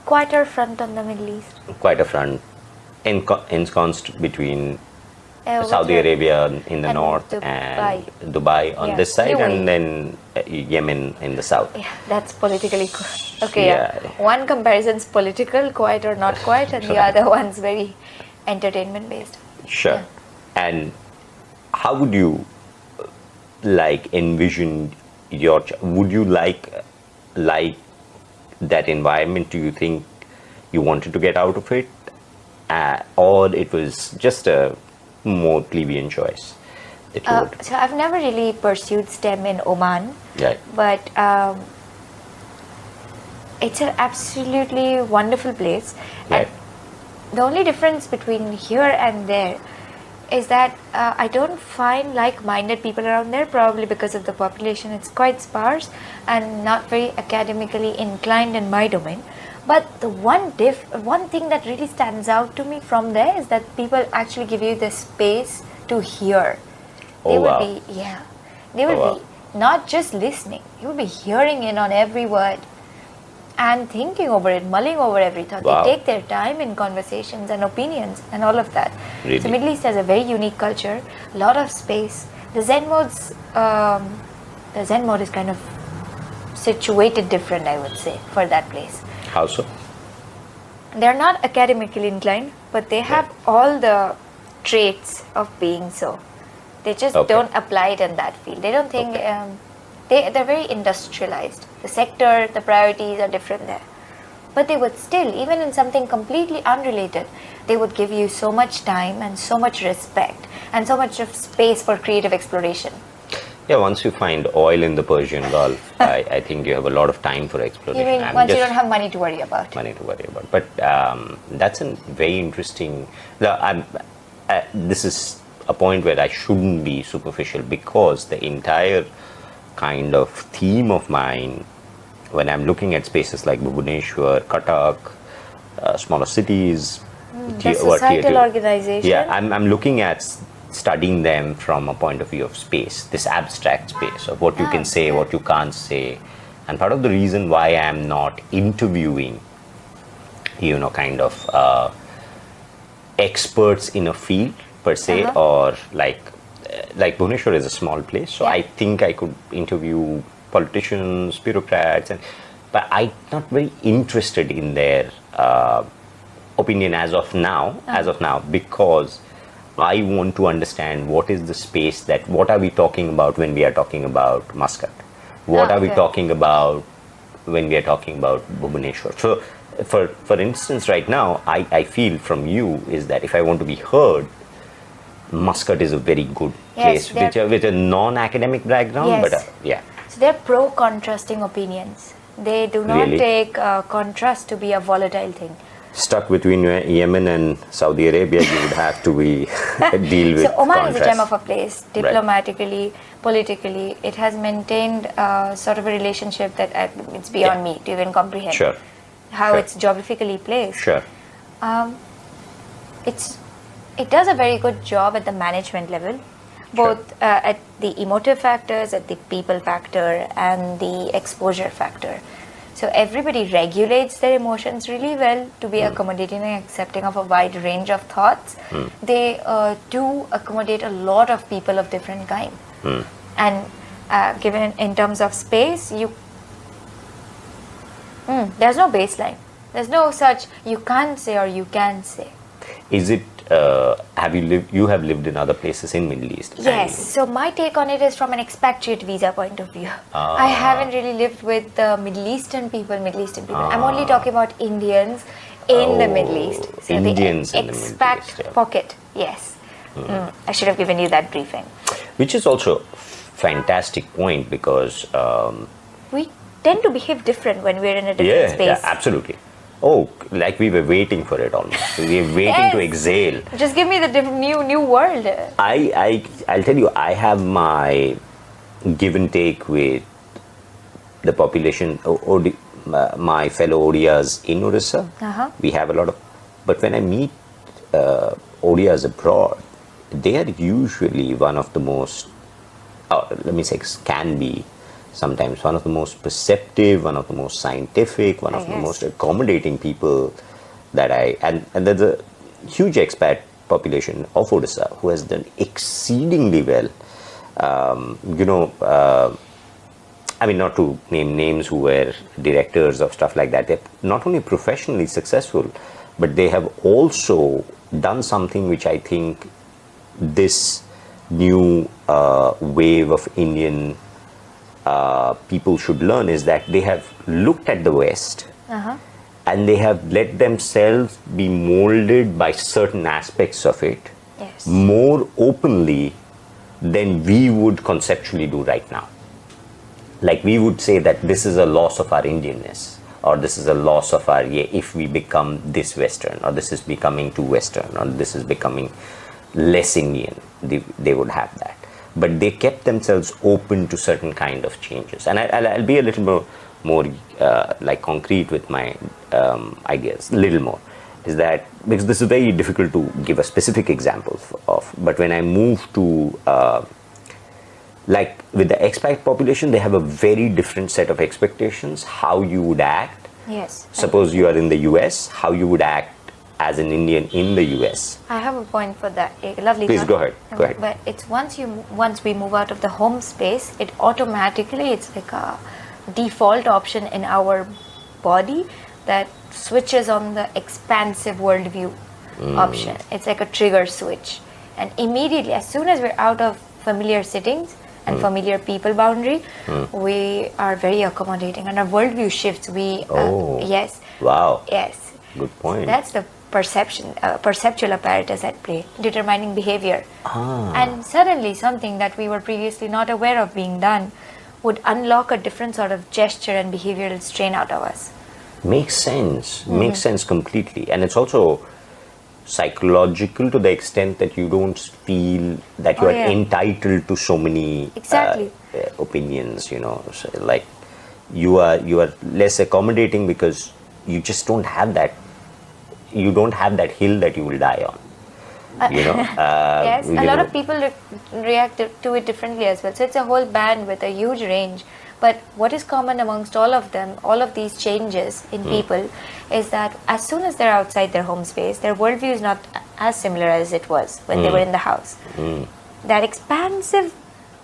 Quieter front on the Middle East. Quite a front, ensconced between What's Saudi your- Arabia in the and north Dubai. and Dubai on Yeah, this side, UAE. and then Yemen in the south. Yeah, that's politically okay. Yeah. Yeah. One comparison's political, quiet or not quiet, and the other one's very entertainment based. Sure. Yeah. And how would you envision your? Would you like that environment? Do you think you wanted to get out of it, or it was just a more plebeian choice that you would? So I've never really pursued STEM in Oman, Right. but it's an absolutely wonderful place. Right. And the only difference between here and there is that I don't find like-minded people around there, probably because of the population. It's quite sparse and not very academically inclined in my domain. But the one thing that really stands out to me from there is that people actually give you the space to hear. They Oh, will wow. be, they will be not just listening. You will be hearing in on every word and thinking over it, mulling over every thought. Wow. They take their time in conversations and opinions and all of that. Really? So Middle East has a very unique culture, a lot of space. The Zen mode is kind of situated different, I would say, for that place. How so? They're not academically inclined, but they have all the traits of being so. They just Okay. don't apply it in that field. They don't think they're very industrialized. The sector, the priorities are different there. But they would still, even in something completely unrelated, they would give you so much time and so much respect and so much of space for creative exploration. Yeah, once you find oil in the Persian Gulf, I think you have a lot of time for exploration. You mean once you don't have money to worry about? But that's a very interesting. This is a point where I shouldn't be superficial, because the entire kind of theme of mine, when I'm looking at spaces like Bhubaneswar, Cuttack, smaller cities, the societal organization. Yeah, I'm looking at studying them from a point of view of space, this abstract space of what you can say, what you can't say. And part of the reason why I'm not interviewing, kind of experts in a field per se, or like Bhubaneswar is a small place, so I think I could interview politicians, bureaucrats, but I'm not very interested in their opinion as of now, because I want to understand what is the space what are we talking about when we are talking about Muscat? What are we talking about when we are talking about Bhubaneswar? So, for instance, right now, I feel from you is that if I want to be heard, Muscat is a very good place with a non-academic background, but So they're pro-contrasting opinions. They do not take contrast to be a volatile thing. Stuck between Yemen and Saudi Arabia, you would have to be deal with. So Oman contrast. is a gem of a place. Diplomatically, politically, it has maintained sort of a relationship that it's beyond me to even comprehend. How it's geographically placed. It does a very good job at the management level, both at the emotive factors, at the people factor, and the exposure factor. So everybody regulates their emotions really well to be accommodating and accepting of a wide range of thoughts. They do accommodate a lot of people of different kind. And given in terms of space, there's no baseline. There's no such you can't say or you can say. Is it? You have lived in other places in Middle East? Yes. So my take on it is from an expatriate visa point of view. I haven't really lived with the Middle Eastern people. I'm only talking about Indians in the Middle East. So Indians the in the Middle East. expat pocket. Yes. I should have given you that briefing. Which is also a fantastic point, because we tend to behave different when we're in a different space. Yeah, absolutely. Oh, like we were waiting for it almost. We were waiting to exhale. Just give me the new world. I'll tell you, I have my give and take with the population, my fellow Odias in Odisha. We have a lot of, but when I meet Odias abroad, they are usually one of the most, can be sometimes one of the most perceptive, one of the most scientific, one of the most accommodating people that and there's a huge expat population of Odisha who has done exceedingly well. Not to name names, who were directors of stuff like that. They're not only professionally successful, but they have also done something which I think this new wave of Indian people should learn, is that they have looked at the West and they have let themselves be molded by certain aspects of it more openly than we would conceptually do right now. Like we would say that this is a loss of our Indianness, or this is a loss of our, if we become this Western, or this is becoming too Western, or this is becoming less Indian, they would have that. But they kept themselves open to certain kind of changes. And I'll be a little more concrete with my ideas, a little more. Is that, because this is very difficult to give a specific example of, but when I move to, with the expat population, they have a very different set of expectations, how you would act. Yes. Suppose you are in the US, how you would act as an Indian in the US. I have a point for that. A lovely Please thought. go ahead. But it's once we move out of the home space, it's like a default option in our body that switches on the expansive worldview option. It's like a trigger switch, and immediately, as soon as we're out of familiar settings, and familiar people boundary, we are very accommodating, and our worldview shifts. Yes. Wow. Yes. Good point. That's the perceptual apparatus at play, determining behavior. And suddenly something that we were previously not aware of being done would unlock a different sort of gesture and behavioral strain out of us. Makes sense. Makes sense completely. And it's also psychological to the extent that you don't feel that you are entitled to so many opinions, you know. So, like you are less accommodating because you just don't have that. You don't have that hill that you will die on. You know. Yes, a lot of people react to it differently as well. So it's a whole band with a huge range. But what is common amongst all of them, all of these changes in people, is that as soon as they're outside their home space, their worldview is not as similar as it was when they were in the house. That expansive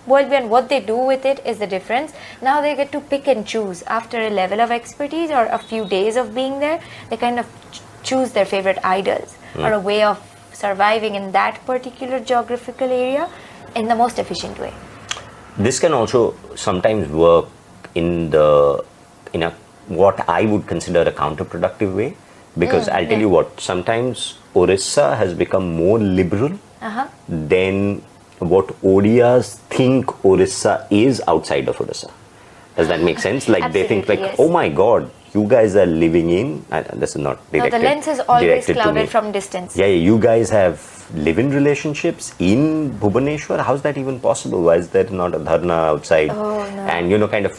worldview and what they do with it is the difference. Now they get to pick and choose. After a level of expertise or a few days of being there, they kind of choose their favorite idols or a way of surviving in that particular geographical area in the most efficient way. This can also sometimes work in a what I would consider a counterproductive way, because I'll tell you what, sometimes Odisha has become more liberal than what Odias think Odisha is outside of Odisha. Does that make sense? Like they think like, oh my God, you guys are living in, this is not directed. No, the lens is always clouded from distance. Yeah, you guys have live-in relationships in Bhubaneswar. How's that even possible? Why is there not a dharna outside? Oh, no. And you know, kind of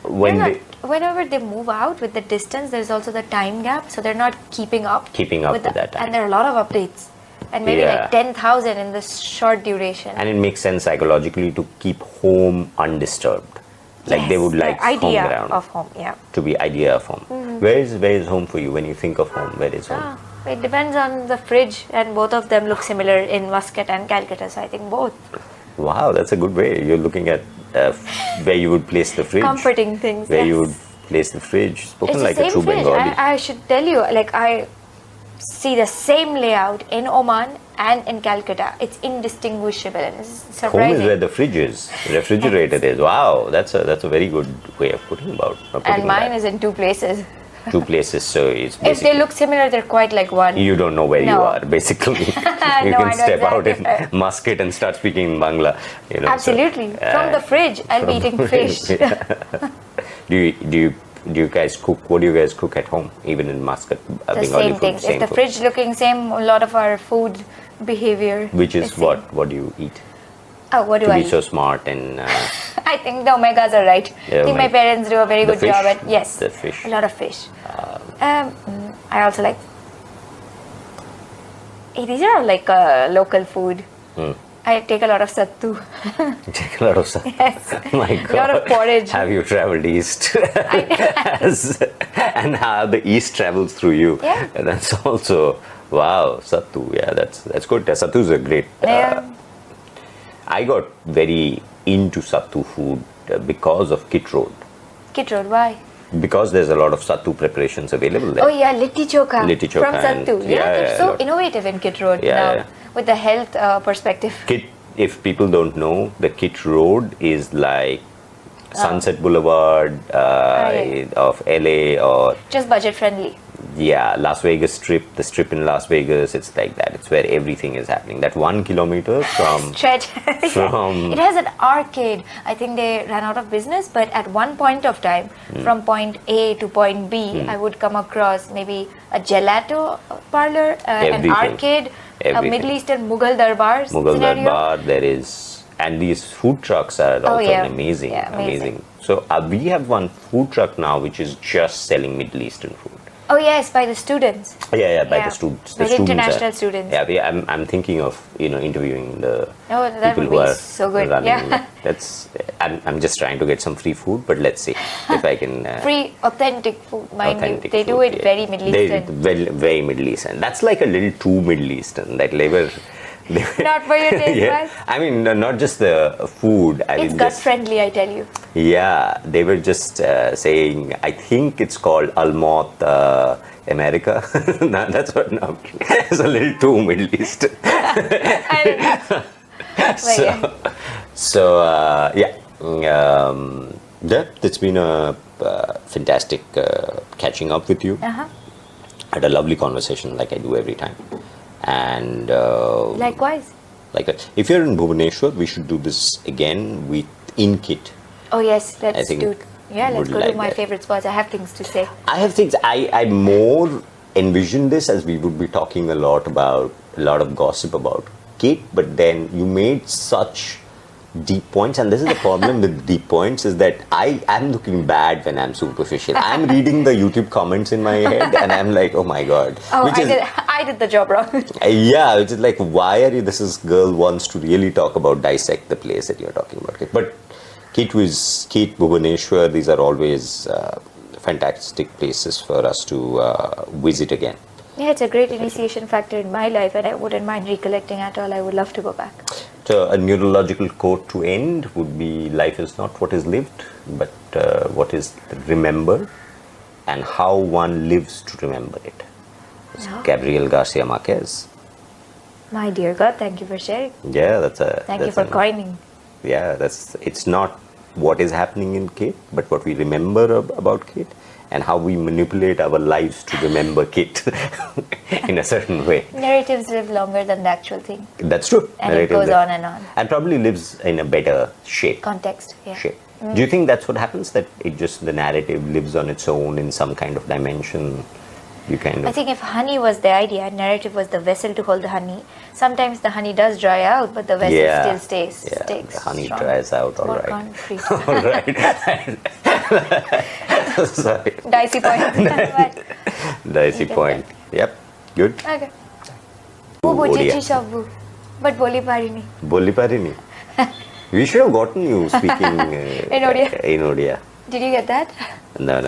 whenever they move out with the distance, there's also the time gap, so they're not keeping up with that time. And there are a lot of updates, and maybe like 10,000 in this short duration. And it makes sense psychologically to keep home undisturbed. Like they would like home ground of home, to be idea of home. Where is home for you when you think of home? Where is home? It depends on the fridge, and both of them look similar in Muscat and Calcutta, so I think both. Wow, that's a good way. You're looking at where you would place the fridge. Comforting things. Where you would place the fridge. Spoken it's like the a same true fridge. Bengali. I should tell you, like I see the same layout in Oman and in Calcutta. It's indistinguishable, and it's surprising. Home is where the fridge is, refrigerator is. Wow, that's a very good way of putting and mine is in two places. Two places, so it's basically, if they look similar, they're quite like one. You don't know where you are, basically. You can step out in Muscat and start speaking in Bangla. You know, absolutely. So, from the fridge, I'll be eating fish. Do you guys cook? What do you guys cook at home, even in Muscat? The same things. If the fridge looking same, a lot of our food behavior. Which is what? What do you eat? Oh, what do I eat? To be so smart and... I think the omegas are right. I think my parents do a very good job at... Yes, the fish. A lot of fish. I also like... These are like local food. I take a lot of sattu. You take a lot of sattu? Yes. My God. A lot of porridge. Have you traveled east? And how the east travels through you. Yeah. And that's also... Wow, sattu. Yeah, that's good. Sattu is a great... I got very into sattu food because of KIIT Road. KIIT Road, why? Because there's a lot of sattu preparations available there. Oh yeah, litti chokha. Litti chokha from sattu. They're so innovative in KIIT Road now with the health perspective. If people don't know, the KIIT Road is like Sunset Boulevard of LA or... Just budget friendly. Yeah, Las Vegas Strip, the strip in Las Vegas, it's like that. It's where everything is happening. That 1 kilometer from... Stretch. It has an arcade. I think they ran out of business, but at one point of time, from point A to point B, I would come across maybe a gelato parlor, an arcade, a Middle Eastern Mughal Darbar Darbar, there is... And these food trucks are also amazing. Yeah, amazing. So we have one food truck now which is just selling Middle Eastern food. Oh yes, by the students. Yeah, by the students. By the international students. Yeah, I'm thinking of interviewing the people who are so good. running. I'm just trying to get some free food, but let's see if I can. Free authentic food, mind you. They do it very Middle Eastern. Very Middle Eastern. That's like a little too Middle Eastern. That they were not for your taste buds. I mean, not just the food. It's gut friendly, I tell you. Yeah, they were just saying, I think it's called Almot America. That's what now. It's a little too Middle Eastern. So it's been a fantastic catching up with you. Had a lovely conversation like I do every time. And Likewise. like if you're in Bhubaneswar, we should do this again in KIIT. Oh yes, let's I think do it. Yeah, let's would go to like my that. favorite spots. I have things to say. I have things. I more envision this as we would be talking a lot of gossip about KIIT, but then you made such deep points, and this is the problem with deep points, is that I am looking bad when I'm superficial. I'm reading the YouTube comments in my head, and I'm like, oh my god. Oh, I did the job wrong. Yeah, which is like, why are you? This is girl wants to really talk about dissect the place that you're talking about. But KIIT, Bhubaneswar, these are always fantastic places for us to visit again. Yeah, it's a great initiation factor in my life, and I wouldn't mind recollecting at all. I would love to go back. So a neurological quote to end would be: life is not what is lived, but what is remembered, and how one lives to remember it. It's Gabriel Garcia Marquez. My dear God, thank you for sharing. Yeah, Thank you for coining. Yeah, it's not what is happening in KIIT, but what we remember about KIIT, and how we manipulate our lives to remember KIIT in a certain way. Narratives live longer than the actual thing. That's true. And it goes on and on. And probably lives in a better shape. Context, yeah. Shape. Do you think that's what happens? That the narrative lives on its own in some kind of dimension? You kind of. I think if honey was the idea, narrative was the vessel to hold the honey. Sometimes the honey does dry out, but the vessel still stays. Yeah, Sticks the honey strong. dries out. All More right. concrete. All right. Sorry. Dicey point. But- Dicey point. Yep. Good. Okay. Who Odia. bujechi sabbu, but boli parini. Boli parini. We should have gotten you speaking In Odia. In Odia. Did you get that? No.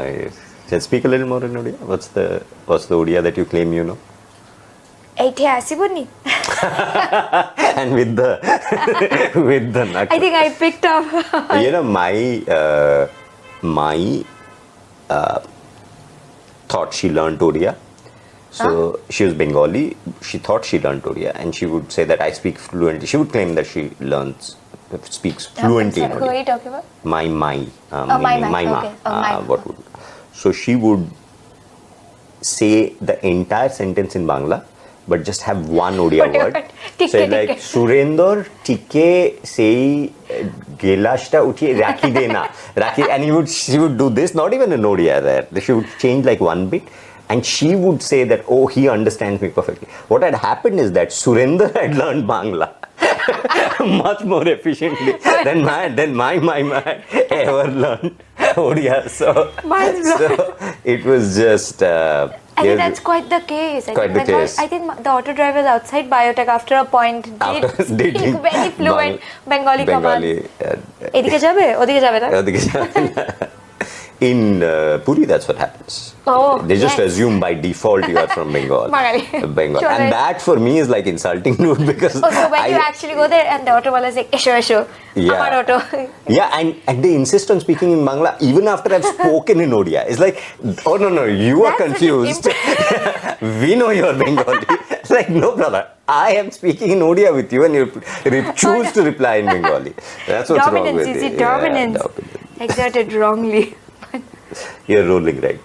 Just speak a little more in Odia. What's the Odia that you claim you know? Eite asibuni. And with the knuckle. I think I picked up. You know, my thought she learned Odia. So she was Bengali. She thought she learned Odia, and she would say that I speak fluently. She would claim that she speaks fluently in Who are Odia. you talking about? My. My. Okay. My. What would? So she would say the entire sentence in Bangla, but just have one Odia word. So like Surendor tike sei gelashta uthi rakhi dena. Rakhi, and she would do this, not even an Odia there. She would change like one bit. And she would say that, oh, he understands me perfectly. What had happened is that Surendra had learned Bangla much more efficiently than my ever learned Odia. So it was just. I think that's quite the case. I think the auto drivers outside biotech after a point did speak very fluent Bengali commands. Edike jabe? Odike jabe na? In Puri, that's what happens. Oh, they just yes. assume by default you are from Bengal. Bengal. Sure, And right. that for me is like insulting, dude, because. Oh, so when you actually go there and the auto wala is like, esho, amar auto. Yeah, and they insist on speaking in Bangla even after I've spoken in Odia. It's like, oh no, you are confused. We know you are Bengali. It's like, no, brother. I am speaking in Odia with you, and you choose to reply in Bengali. That's what's wrong with it. Dominance. Exerted wrongly. You're rolling, right?